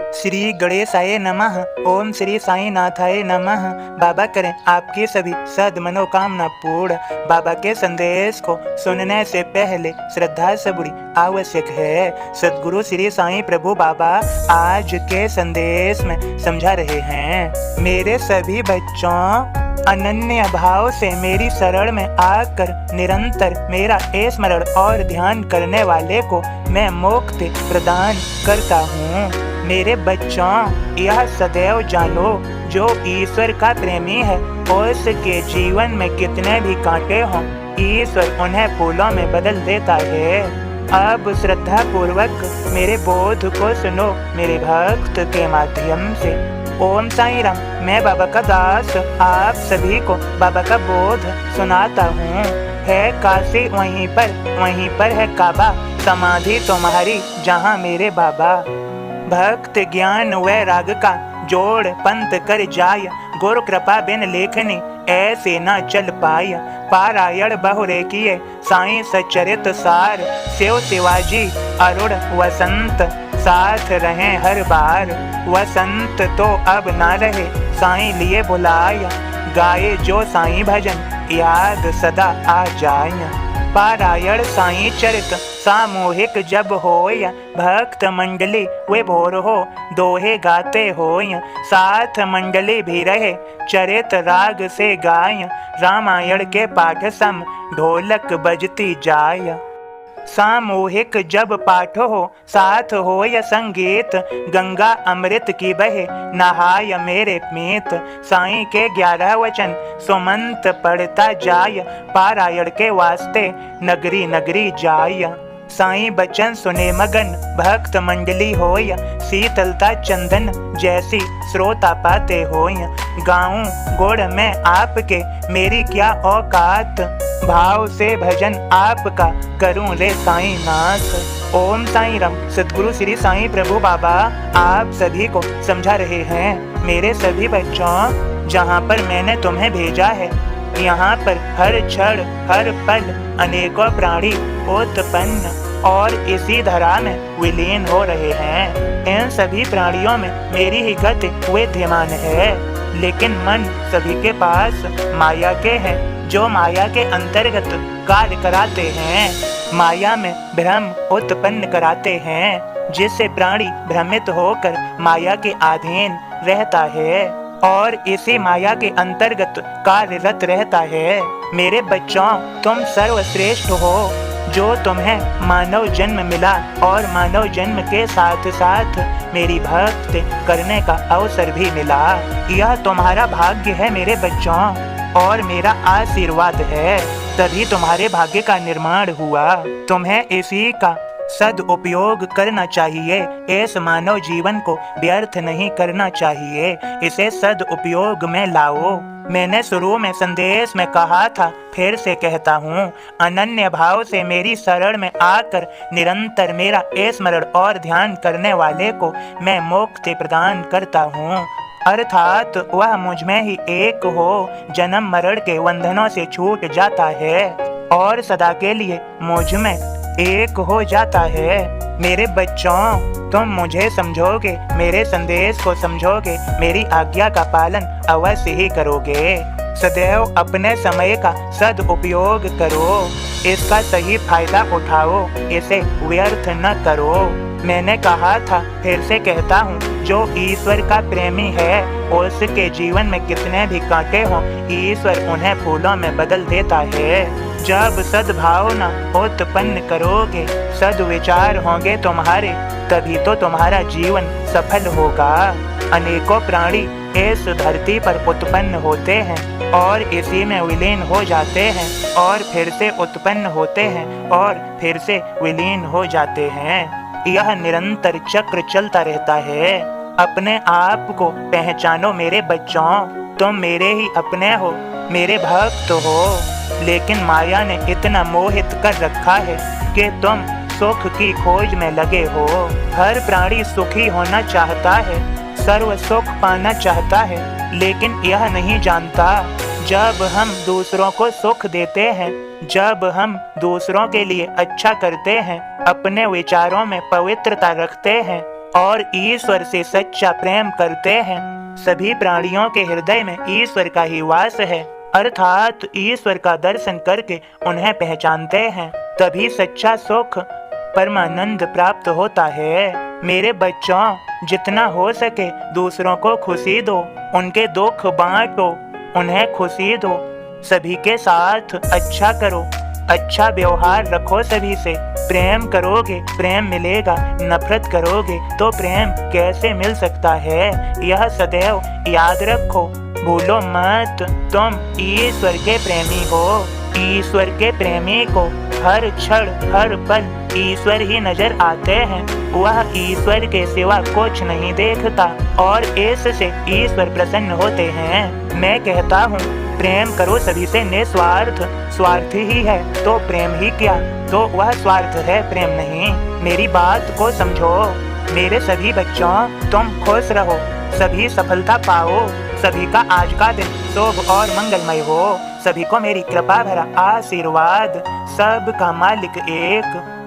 श्री गणेशाय नमः। ओम श्री साई नाथाय नमः। बाबा करें आपकी सभी सद मनोकामना पूर्ण। बाबा के संदेश को सुनने से पहले श्रद्धा सबूरी आवश्यक है। सदगुरु श्री साई प्रभु बाबा आज के संदेश में समझा रहे हैं, मेरे सभी बच्चों, अनन्य भाव से मेरी शरण में आकर निरंतर मेरा स्मरण और ध्यान करने वाले को मैं मुक्ति प्रदान करता हूँ। मेरे बच्चों, यह सदैव जानो, जो ईश्वर का प्रेमी है उसके जीवन में कितने भी कांटे हों, ईश्वर उन्हें फूलों में बदल देता है। अब श्रद्धा पूर्वक मेरे बोध को सुनो मेरे भक्त के माध्यम से। ओम साई राम। मैं बाबा का दास आप सभी को बाबा का बोध सुनाता हूँ। है काशी वहीं पर है काबा, समाधि तुम्हारी जहाँ मेरे बाबा। भक्त ज्ञान वैराग का जोड़ पंथ कर जाय, गुरु कृपा बिन लेखनी ऐसे न चल पाय। पारायण बहुरे किए साईं सचरित सार, शिव शिवाजी अरुण वसंत साथ रहे हर बार। वसंत तो अब ना रहे साईं लिए बुलाया, गाए जो साईं भजन याद सदा आ जाय। पारायण साईं चरित सामूहिक जब होय, भक्त मंडली वे भोर हो दोहे गाते होय। साथ मंडली भी रहे चरित राग से गाय, रामायण के पाठ सम ढोलक बजती जाय। सामूहिक जब पाठ हो साथ होय संगीत, गंगा अमृत की बहे नहाय मेरे मीत। साईं के 11 वचन सुमंत पढ़ता जाय, पारायण के वास्ते नगरी नगरी जाय। साईं बचन सुने मगन भक्त मंडली होय, शीतलता चंदन जैसी श्रोता पाते होय। गाऊं गोड़ में आपके मेरी क्या औकात, भाव से भजन आपका करूं रे साईं नाथ। ओम साई राम। सदगुरु श्री साईं प्रभु बाबा आप सभी को समझा रहे हैं, मेरे सभी बच्चों, जहाँ पर मैंने तुम्हें भेजा है यहाँ पर हर क्षण हर पल अनेकों प्राणी उत्पन्न और इसी धरा में विलीन हो रहे हैं। इन सभी प्राणियों में मेरी ही गति विद्यमान है, लेकिन मन सभी के पास माया के हैं, जो माया के अंतर्गत कार्य कराते हैं, माया में भ्रम उत्पन्न कराते हैं, जिससे प्राणी भ्रमित होकर माया के अधीन रहता है और इसी माया के अंतर्गत कार्यरत रहता है। मेरे बच्चों, तुम सर्वश्रेष्ठ हो, जो तुम्हें मानव जन्म मिला और मानव जन्म के साथ साथ मेरी भक्ति करने का अवसर भी मिला। यह तुम्हारा भाग्य है मेरे बच्चों, और मेरा आशीर्वाद है, तभी तुम्हारे भाग्य का निर्माण हुआ। तुम्हें इसी का सदुपयोग करना चाहिए। इस मानव जीवन को व्यर्थ नहीं करना चाहिए, इसे सदुपयोग में लाओ। मैंने शुरू में संदेश में कहा था, फिर से कहता हूँ, अनन्य भाव से मेरी शरण में आकर निरंतर मेरा स्मरण और ध्यान करने वाले को मैं मुक्ति प्रदान करता हूँ। अर्थात वह मुझ में ही एक हो जन्म मरण के बंधनों से छूट जाता है और सदा के लिए मुझ में एक हो जाता है। मेरे बच्चों, तुम मुझे समझोगे, मेरे संदेश को समझोगे, मेरी आज्ञा का पालन अवश्य ही करोगे। सदैव अपने समय का सदुपयोग करो, इसका सही फायदा उठाओ, इसे व्यर्थ न करो। मैंने कहा था, फिर से कहता हूँ, जो ईश्वर का प्रेमी है उसके जीवन में कितने भी कांटे हों, ईश्वर उन्हें फूलों में बदल देता है। जब सद्भावना उत्पन्न करोगे, सद्विचार होंगे तुम्हारे, तभी तो तुम्हारा जीवन सफल होगा। अनेकों प्राणी इस धरती पर उत्पन्न होते हैं और इसी में विलीन हो जाते हैं और फिर से उत्पन्न होते हैं और फिर से विलीन हो जाते हैं। यह निरंतर चक्र चलता रहता है। अपने आप को पहचानो मेरे बच्चों, तुम मेरे ही अपने हो, मेरे भक्त हो, लेकिन माया ने इतना मोहित कर रखा है कि तुम सुख की खोज में लगे हो। हर प्राणी सुखी होना चाहता है, सर्व सुख पाना चाहता है, लेकिन यह नहीं जानता, जब हम दूसरों को सुख देते हैं, जब हम दूसरों के लिए अच्छा करते हैं, अपने विचारों में पवित्रता रखते हैं, और ईश्वर से सच्चा प्रेम करते हैं। सभी प्राणियों के हृदय में ईश्वर का ही वास है, अर्थात ईश्वर का दर्शन करके उन्हें पहचानते हैं, तभी सच्चा सुख परमानंद प्राप्त होता है। मेरे बच्चों, जितना हो सके दूसरों को खुशी दो, उनके दुख बांटो, उन्हें खुशी दो, सभी के साथ अच्छा करो, अच्छा व्यवहार रखो सभी से। प्रेम करोगे प्रेम मिलेगा, नफरत करोगे तो प्रेम कैसे मिल सकता है, यह सदैव याद रखो। भूलो मत, तुम ईश्वर के प्रेमी हो। ईश्वर के प्रेमी को हर क्षण हर पल ईश्वर ही नजर आते हैं। वह ईश्वर के सिवा कुछ नहीं देखता और इससे ईश्वर प्रसन्न होते हैं। मैं कहता हूँ, प्रेम करो सभी से निस्वार्थ। स्वार्थ ही है तो प्रेम ही क्या, तो वह स्वार्थ है, प्रेम नहीं। मेरी बात को समझो मेरे सभी बच्चों, तुम खुश रहो, सभी सफलता पाओ, सभी का आज का दिन शुभ और मंगलमय हो। सभी को मेरी कृपा भरा आशीर्वाद। सबका मालिक एक